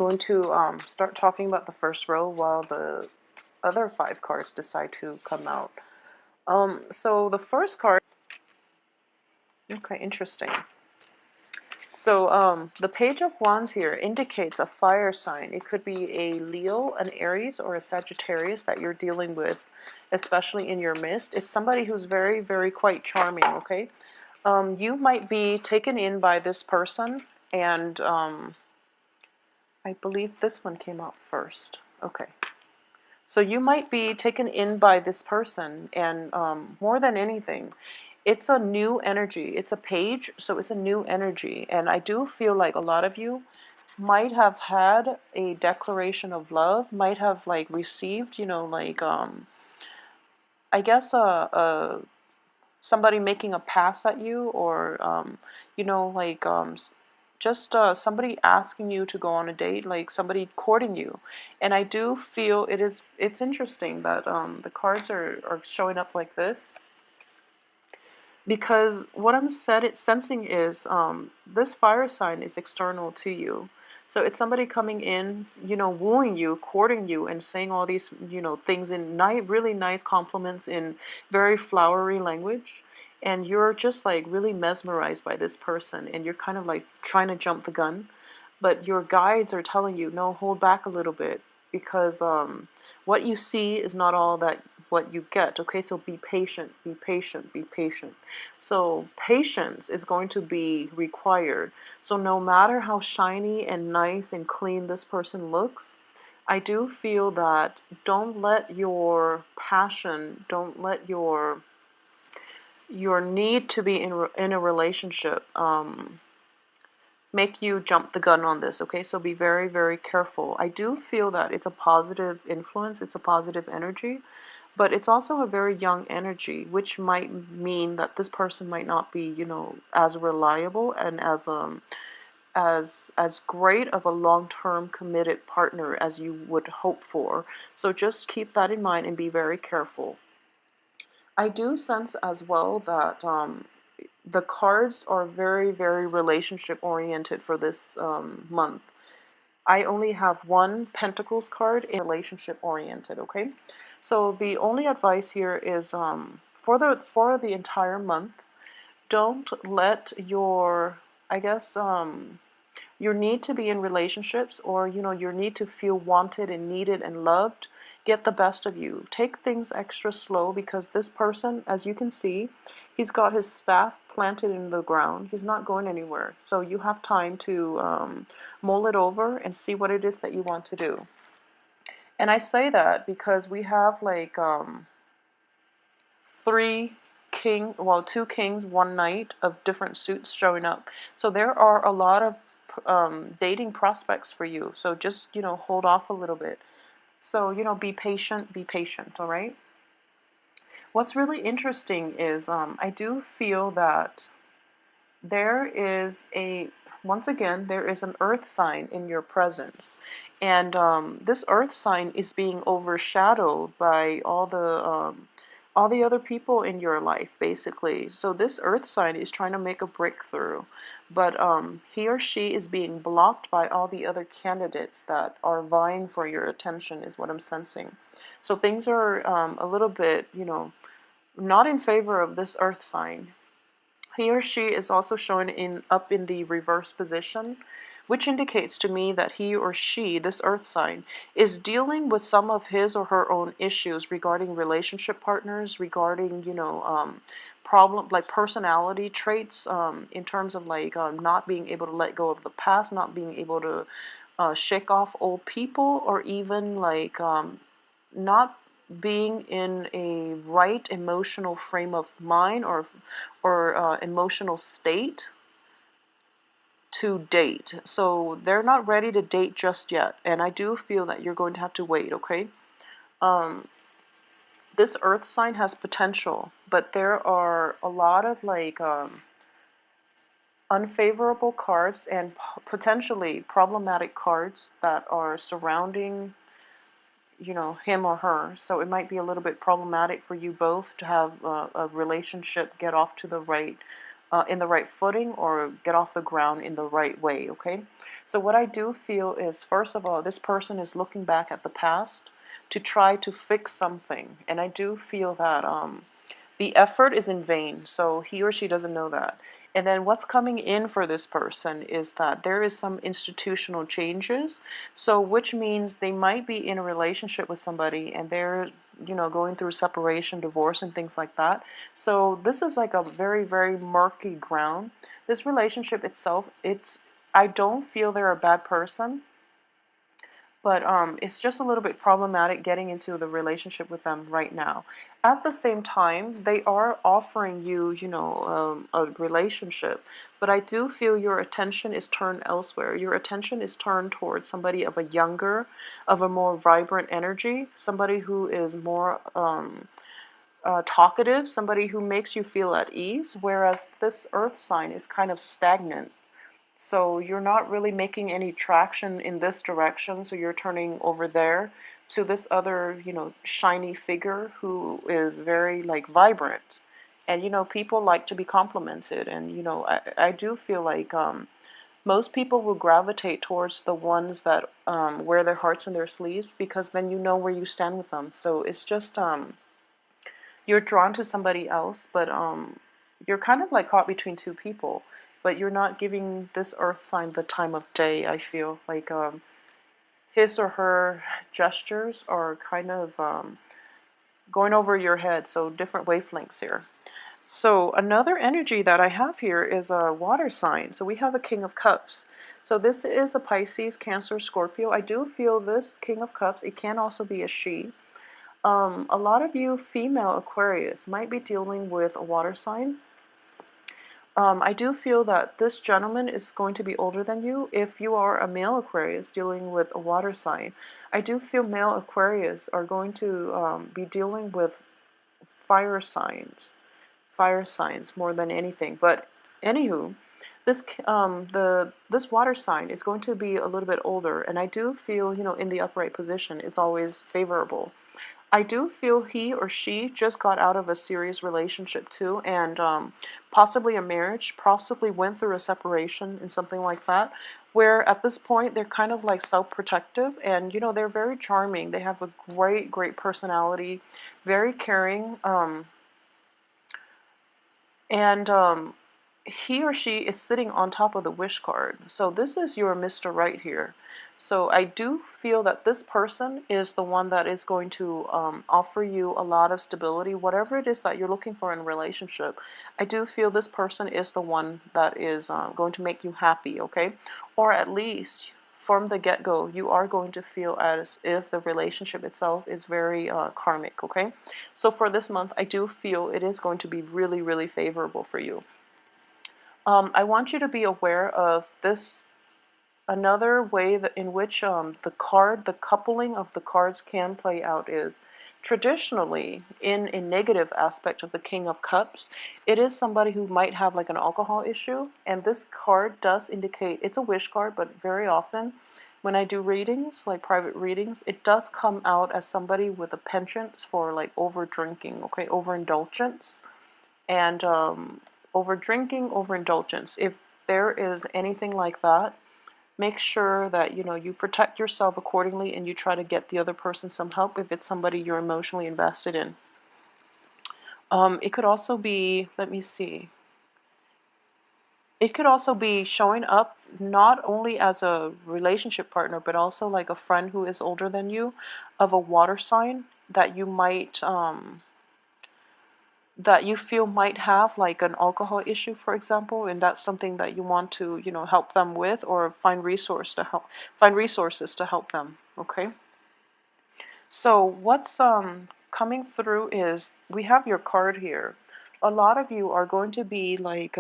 going to start talking about the first row while the other 5 cards decide to come out. So the first card, okay, interesting. So the Page of Wands here indicates a fire sign. It could be a Leo, an Aries, or a Sagittarius that you're dealing with, especially in your midst. It's somebody who's very, very quite charming, okay? You might be taken in by this person, and I believe this one came out first. Okay. So you might be taken in by this person, and more than anything, it's a new energy. It's a page, so it's a new energy. And I do feel like a lot of you might have had a declaration of love, might have like received, I guess somebody making a pass at you, or just somebody asking you to go on a date, like somebody courting you. And I do feel it's interesting that the cards are showing up like this, because what I'm sensing is this fire sign is external to you. So it's somebody coming in, wooing you, courting you, and saying all these, things in really nice compliments in very flowery language. And you're just like really mesmerized by this person, and you're kind of like trying to jump the gun. But your guides are telling you, no, hold back a little bit, because what you see is not all that what you get. Okay, so be patient, be patient, be patient. So patience is going to be required. So no matter how shiny and nice and clean this person looks, I do feel that don't let your passion, don't let your need to be in a relationship make you jump the gun on this. Okay, so be very, very careful. I do feel that it's a positive influence, it's a positive energy, but it's also a very young energy, which might mean that this person might not be, as reliable and as great of a long-term committed partner as you would hope for. So just keep that in mind and be very careful. I do sense as well that the cards are very, very relationship oriented for this month. I only have one Pentacles card in relationship oriented, okay? So the only advice here is for the entire month, don't let your, I guess, your need to be in relationships, or your need to feel wanted and needed and loved, get the best of you. Take things extra slow, because this person, as you can see, he's got his staff planted in the ground. He's not going anywhere. So you have time to mull it over and see what it is that you want to do. And I say that because we have like two kings, one knight of different suits showing up. So there are a lot of dating prospects for you. So just, hold off a little bit. So, be patient, all right? What's really interesting is I do feel that there is once again, there is an earth sign in your presence. And this earth sign is being overshadowed by all the other people in your life, basically. So this earth sign is trying to make a breakthrough, but he or she is being blocked by all the other candidates that are vying for your attention, is what I'm sensing. So things are a little bit, not in favor of this earth sign. He or she is also showing up in the reverse position, which indicates to me that he or she, this earth sign, is dealing with some of his or her own issues regarding relationship partners, regarding, problem like personality traits, in terms of like not being able to let go of the past, not being able to shake off old people, or even like not being in a right emotional frame of mind, or emotional state to date. So they're not ready to date just yet, and I do feel that you're going to have to wait, okay? This earth sign has potential, but there are a lot of like unfavorable cards and potentially problematic cards that are surrounding him or her. So it might be a little bit problematic for you both to have a relationship get off to the right in the right footing or get off the ground in the right way, okay? So what I do feel is, first of all, this person is looking back at the past to try to fix something. And I do feel that the effort is in vain, so he or she doesn't know that. And then what's coming in for this person is that there is some institutional changes, so which means they might be in a relationship with somebody and they're, going through separation, divorce, and things like that. So this is like a very, very murky ground. This relationship itself, I don't feel they're a bad person, but it's just a little bit problematic getting into the relationship with them right now. At the same time, they are offering you, a relationship, but I do feel your attention is turned elsewhere. Your attention is turned towards somebody of a more vibrant energy, somebody who is more talkative, somebody who makes you feel at ease, whereas this earth sign is kind of stagnant. So you're not really making any traction in this direction, so you're turning over there to this other, shiny figure who is very like vibrant. And people like to be complimented, and I do feel like most people will gravitate towards the ones that wear their hearts in their sleeves, because then you know where you stand with them. So it's just you're drawn to somebody else, but you're kind of like caught between two people, but you're not giving this earth sign the time of day. I feel like his or her gestures are kind of going over your head, so different wavelengths here. So another energy that I have here is a water sign. So we have the King of Cups. So this is a Pisces, Cancer, Scorpio. I do feel this King of Cups, it can also be a she. A lot of you female Aquarius might be dealing with a water sign. I do feel that this gentleman is going to be older than you. If you are a male Aquarius dealing with a water sign, I do feel male Aquarius are going to be dealing with fire signs, more than anything. But anywho, this water sign is going to be a little bit older, and I do feel, in the upright position, it's always favorable. I do feel he or she just got out of a serious relationship too, and possibly a marriage, possibly went through a separation and something like that, where at this point they're kind of like self-protective, and they're very charming. They have a great, great personality, very caring, and he or she is sitting on top of the wish card. So this is your Mr. Right here. So I do feel that this person is the one that is going to offer you a lot of stability, whatever it is that you're looking for in a relationship. I do feel this person is the one that is going to make you happy, okay? Or at least from the get-go, you are going to feel as if the relationship itself is very karmic, okay? So for this month, I do feel it is going to be really, really favorable for you. I want you to be aware of this. Another way that in which the coupling of the cards can play out is traditionally in a negative aspect of the King of Cups. It is somebody who might have like an alcohol issue, and this card does indicate it's a wish card, but very often when I do readings, like private readings, it does come out as somebody with a penchant for like over drinking, okay, overindulgence. And over drinking, overindulgence. If there is anything like that, make sure that you protect yourself accordingly, and you try to get the other person some help if it's somebody you're emotionally invested in. It could also be, let me see. It could also be showing up not only as a relationship partner, but also like a friend who is older than you, of a water sign that you might that you feel might have like an alcohol issue, for example, and that's something that you want to, help them with, or find resources to help them, okay? So what's coming through is we have your card here. A lot of you are going to be like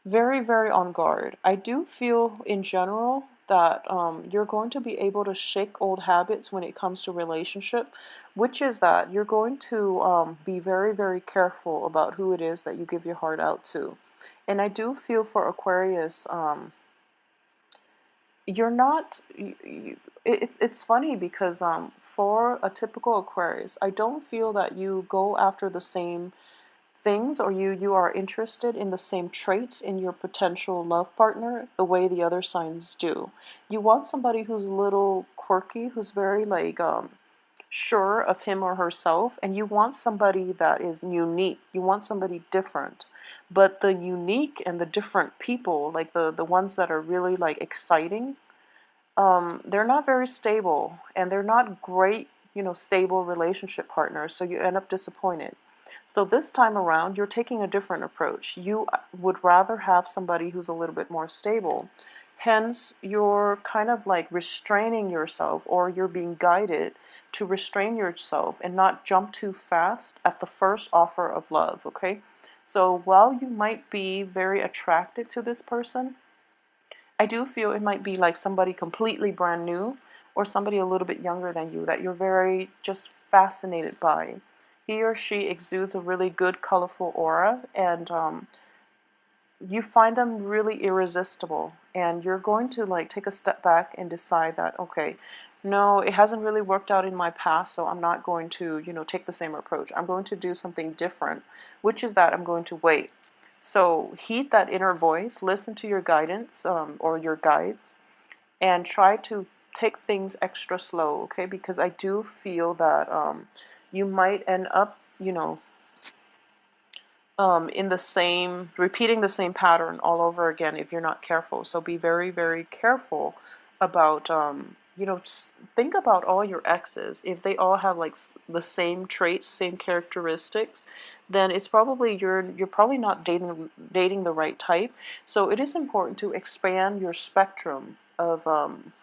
very, very on guard. I do feel in general that you're going to be able to shake old habits when it comes to relationship, which is that you're going to be very, very careful about who it is that you give your heart out to. And I do feel for Aquarius, you're not, it's funny because for a typical Aquarius, I don't feel that you go after the same things, or you are interested in the same traits in your potential love partner the way the other signs do. You want somebody who's a little quirky, who's very like sure of him or herself, and you want somebody that is unique. You want somebody different. But the unique and the different people, like the ones that are really like exciting, they're not very stable, and they're not great, stable relationship partners, so you end up disappointed. So this time around, you're taking a different approach. You would rather have somebody who's a little bit more stable. Hence, you're kind of like restraining yourself, or you're being guided to restrain yourself and not jump too fast at the first offer of love, okay? So while you might be very attracted to this person, I do feel it might be like somebody completely brand new, or somebody a little bit younger than you that you're very just fascinated by. He or she exudes a really good, colorful aura, and you find them really irresistible. And you're going to like take a step back and decide that, okay, no, it hasn't really worked out in my past, so I'm not going to, take the same approach. I'm going to do something different, which is that I'm going to wait. So heed that inner voice, listen to your guidance, or your guides, and try to take things extra slow, okay? Because I do feel that you might end up, in the same, repeating the same pattern all over again if you're not careful. So be very, very careful about, think about all your exes. If they all have like the same traits, same characteristics, then it's probably you're probably not dating the right type. So it is important to expand your spectrum of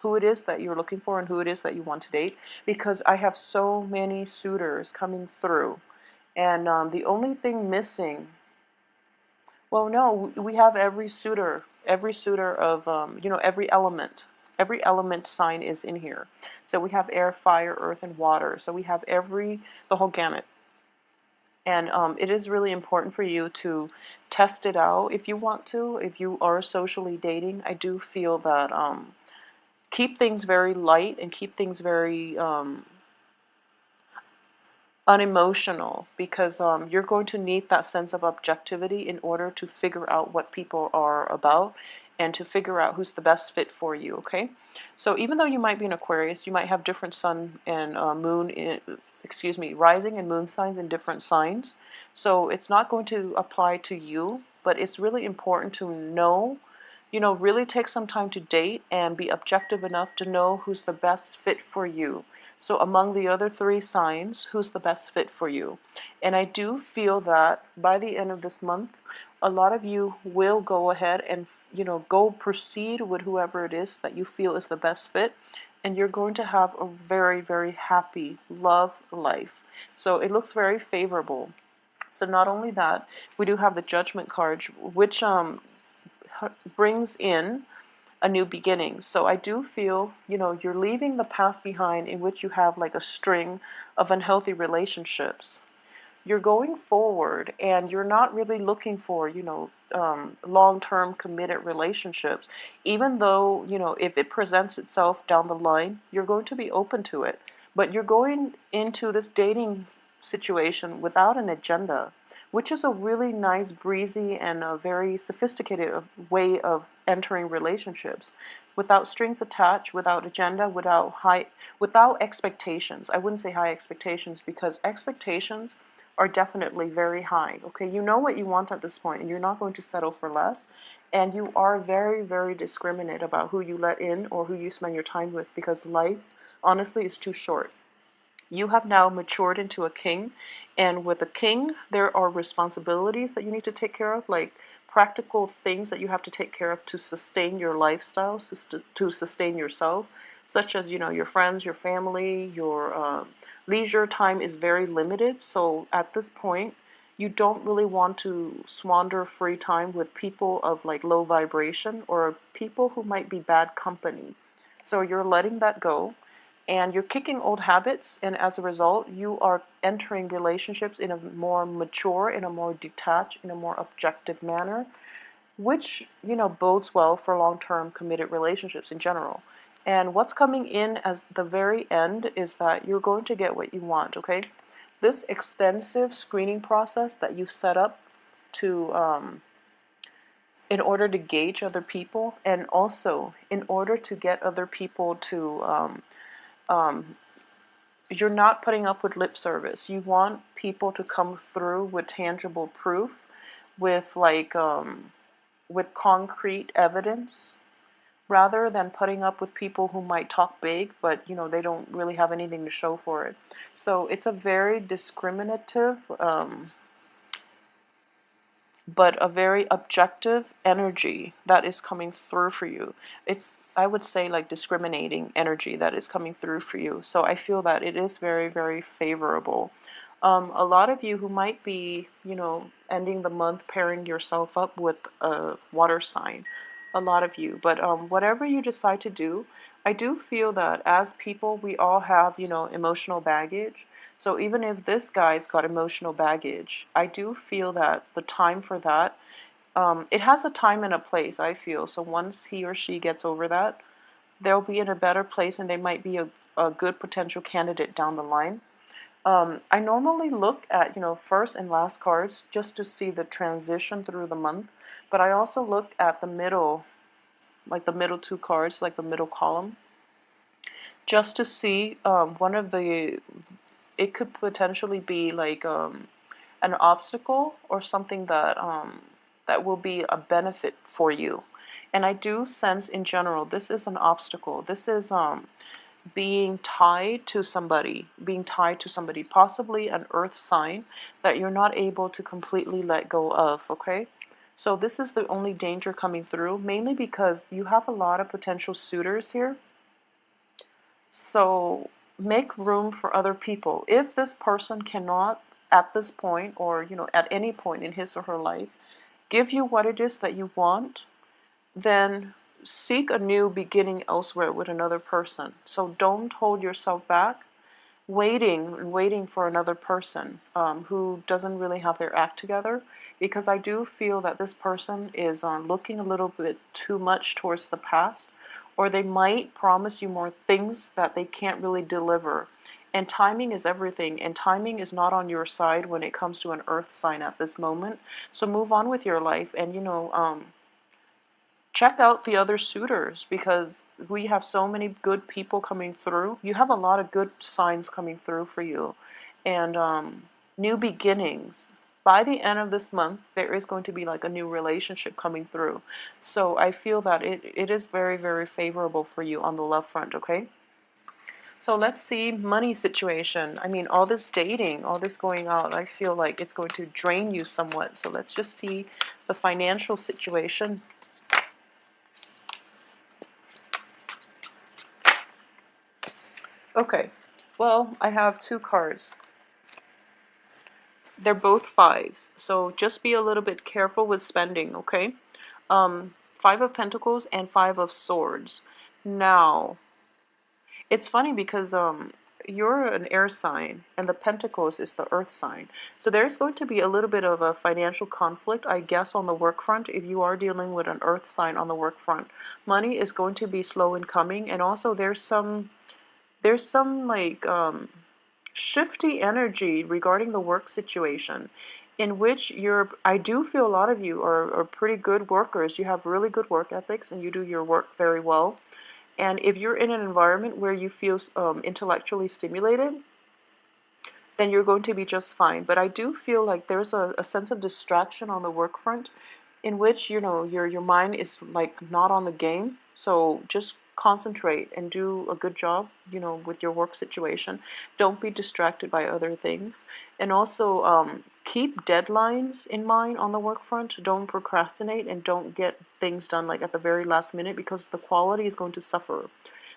who it is that you're looking for and who it is that you want to date, because I have so many suitors coming through, and the only thing missing, well, no, we have every suitor of, every element sign is in here. So we have air, fire, earth, and water. So we have the whole gamut. And it is really important for you to test it out if you want to. If you are socially dating, I do feel that keep things very light and keep things very unemotional, because you're going to need that sense of objectivity in order to figure out what people are about and to figure out who's the best fit for you, okay? So even though you might be an Aquarius, you might have different sun and rising and moon signs in different signs. So it's not going to apply to you, but it's really important to know, really take some time to date and be objective enough to know who's the best fit for you. So among the other three signs, who's the best fit for you? And I do feel that by the end of this month, a lot of you will go ahead and, go proceed with whoever it is that you feel is the best fit. And you're going to have a very, very happy love life. So it looks very favorable. So not only that, we do have the Judgment card, which brings in a new beginning. So I do feel, you're leaving the past behind in which you have like a string of unhealthy relationships. You're going forward, and you're not really looking for, long-term committed relationships. Even though, if it presents itself down the line, you're going to be open to it. But you're going into this dating situation without an agenda, which is a really nice, breezy, and a very sophisticated way of entering relationships, without strings attached, without agenda, without expectations. I wouldn't say high expectations, because expectations are definitely very high. Okay, you know what you want at this point, and you're not going to settle for less. And you are very, very discriminate about who you let in or who you spend your time with, because life, honestly, is too short. You have now matured into a king, and with a king, there are responsibilities that you need to take care of, like practical things that you have to take care of to sustain your lifestyle, to sustain yourself, such as, your friends, your family, your leisure time is very limited. So at this point, you don't really want to squander free time with people of like low vibration, or people who might be bad company. So you're letting that go, and you're kicking old habits, and as a result, you are entering relationships in a more mature, in a more detached, in a more objective manner, which, bodes well for long-term committed relationships in general. And what's coming in as the very end is that you're going to get what you want, okay? this extensive screening process that you've set up to in order to gauge other people, and also in order to get other people to um, you're not putting up with lip service. You want people to come through with tangible proof, with with concrete evidence, rather than putting up with people who might talk big, but they don't really have anything to show for it. So it's a very discriminative, but a very objective energy that is coming through for you. It's, I would say, like discriminating energy that is coming through for you. So I feel that it is very, very favorable. A lot of you who might be, ending the month pairing yourself up with a water sign, a lot of you. But whatever you decide to do, I do feel that as people, we all have, emotional baggage. So even if this guy's got emotional baggage, I do feel that the time for that, it has a time and a place, I feel. So once he or she gets over that, they'll be in a better place, and they might be a good potential candidate down the line. I normally look at, first and last cards just to see the transition through the month, but I also look at the middle, like the middle two cards, like the middle column, just to see one of the, it could potentially be like an obstacle or something that that will be a benefit for you. And I do sense in general this is an obstacle. This is being tied to somebody, possibly an earth sign that you're not able to completely let go of, okay? So this is the only danger coming through, mainly because you have a lot of potential suitors here. So make room for other people. If this person cannot, at this point, or at any point in his or her life, give you what it is that you want, then seek a new beginning elsewhere with another person. So don't hold yourself back waiting for another person who doesn't really have their act together, because I do feel that this person is looking a little bit too much towards the past, or they might promise you more things that they can't really deliver. And timing is everything, and timing is not on your side when it comes to an earth sign at this moment. So move on with your life, and check out the other suitors, because we have so many good people coming through. You have a lot of good signs coming through for you, and new beginnings. By the end of this month, there is going to be like a new relationship coming through. So I feel that it is very, very favorable for you on the love front, okay? So let's see money situation. I mean, all this dating, all this going out, I feel like it's going to drain you somewhat. So let's just see the financial situation. Okay, well, I have two cards. They're both fives, so just be a little bit careful with spending, okay? Five of Pentacles and Five of Swords. Now, it's funny because you're an air sign, and the Pentacles is the earth sign. So there's going to be a little bit of a financial conflict, I guess, on the work front if you are dealing with an earth sign on the work front. Money is going to be slow in coming, and also there's some like shifty energy regarding the work situation, in which I do feel a lot of you are pretty good workers. You have really good work ethics, and you do your work very well. And if you're in an environment where you feel intellectually stimulated, then you're going to be just fine. But I do feel like there's a sense of distraction on the work front, in which your mind is like not on the game. So just concentrate and do a good job with your work situation. Don't be distracted by other things, and also keep deadlines in mind on the work front. Don't procrastinate, and don't get things done like at the very last minute, because the quality is going to suffer.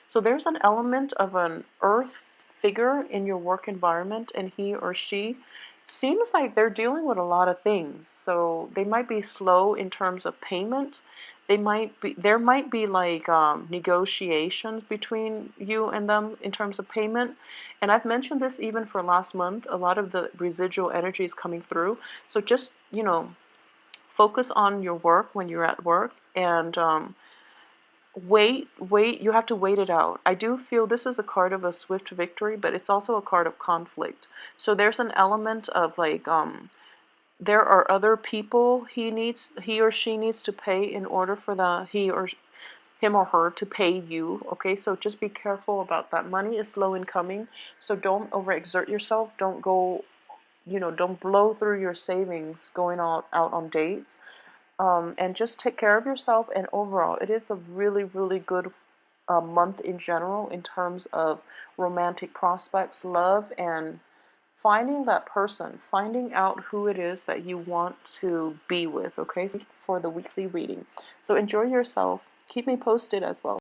So there's an element of an earth figure in your work environment, and he or she seems like they're dealing with a lot of things. So they might be slow in terms of payment. There might be like negotiations between you and them in terms of payment. And I've mentioned this even for last month. A lot of the residual energy is coming through. So just, focus on your work when you're at work, and wait, you have to wait it out. I do feel this is a card of a swift victory, but it's also a card of conflict. So there's an element of like there are other people he or she needs to pay in order for him or her to pay you. Okay, so just be careful about that. Money is slow in coming, so don't overexert yourself. Don't go, don't blow through your savings going out on dates. And just take care of yourself. And overall, it is a really, really good month in general in terms of romantic prospects, love, and finding that person, finding out who it is that you want to be with, okay, for the weekly reading. So enjoy yourself. Keep me posted as well.